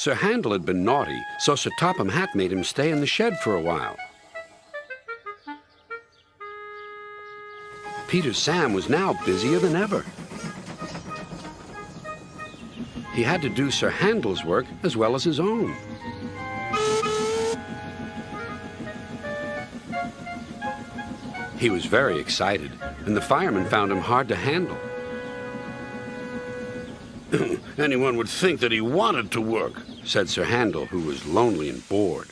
Sir Handel had been naughty, so Sir Topham Hatt made him stay in the shed for a while. Peter Sam was now busier than ever. He had to do Sir Handel's work as well as his own. He was very excited, and the firemen found him hard to handle. Anyone would think that he wanted to work, said Sir Handel, who was lonely and bored.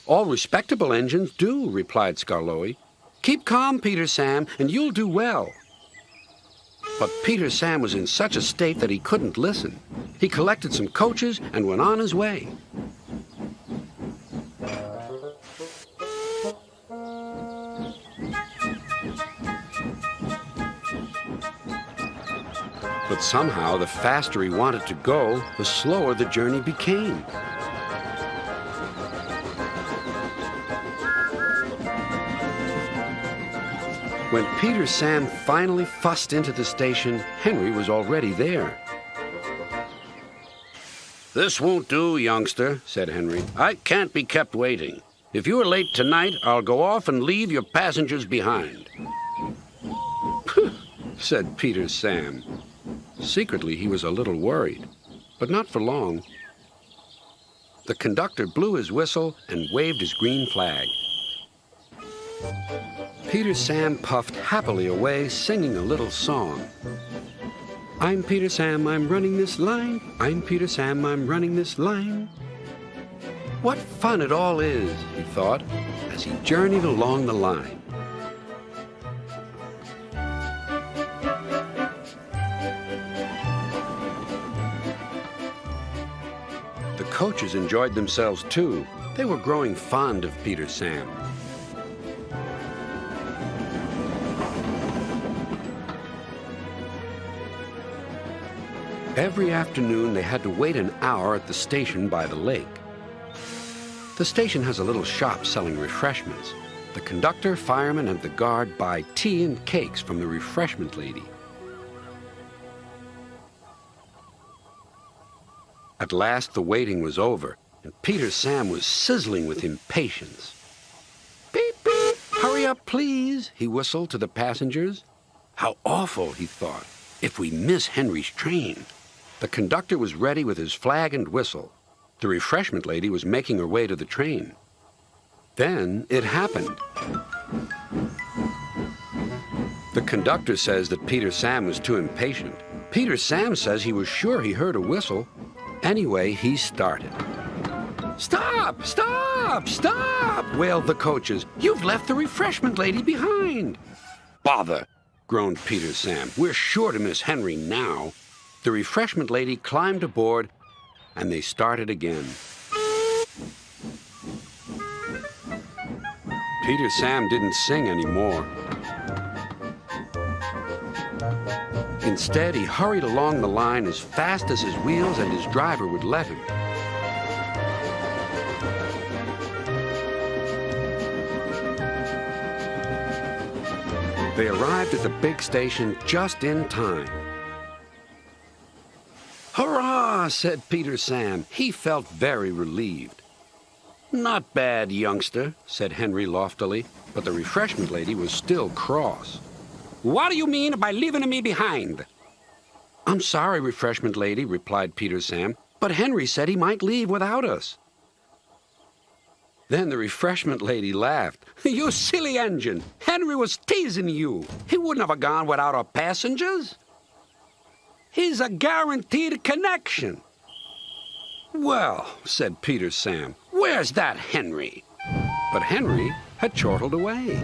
All respectable engines do, replied Skarloey. Keep calm, Peter Sam, and you'll do well. But Peter Sam was in such a state that he couldn't listen. He collected some coaches and went on his way. But somehow, the faster he wanted to go, the slower the journey became. When Peter Sam finally fussed into the station, Henry was already there. "This won't do, youngster," said Henry. "I can't be kept waiting. If you are late tonight, I'll go off and leave your passengers behind." said Peter Sam. Secretly, he was a little worried, but not for long. The conductor blew his whistle and waved his green flag. Peter Sam puffed happily away, singing a little song. I'm Peter Sam, I'm running this line. I'm Peter Sam, I'm running this line. What fun it all is, he thought, as he journeyed along the line. The coaches enjoyed themselves too. They were growing fond of Peter Sam. Every afternoon, they had to wait an hour at the station by the lake. The station has a little shop selling refreshments. The conductor, fireman, and the guard buy tea and cakes from the refreshment lady. At last, the waiting was over, and Peter Sam was sizzling with impatience. Beep, beep, hurry up, please, he whistled to the passengers. How awful, he thought, if we miss Henry's train. The conductor was ready with his flag and whistle. The refreshment lady was making her way to the train. Then it happened. The conductor says that Peter Sam was too impatient. Peter Sam says he was sure he heard a whistle. Anyway, he started. Stop! Stop! Stop! Wailed the coaches. You've left the refreshment lady behind. Bother! Groaned Peter Sam. We're sure to miss Henry now. The refreshment lady climbed aboard, and they started again. Peter Sam didn't sing anymore. Instead, he hurried along the line as fast as his wheels and his driver would let him. They arrived at the big station just in time. Hurrah, said Peter Sam. He felt very relieved. Not bad, youngster, said Henry loftily, but the refreshment lady was still cross. What do you mean by leaving me behind? I'm sorry, refreshment lady, replied Peter Sam, but Henry said he might leave without us. Then the refreshment lady laughed. You silly engine! Henry was teasing you. He wouldn't have gone without our passengers. He's a guaranteed connection. Well, said Peter Sam, where's that Henry? But Henry had chortled away.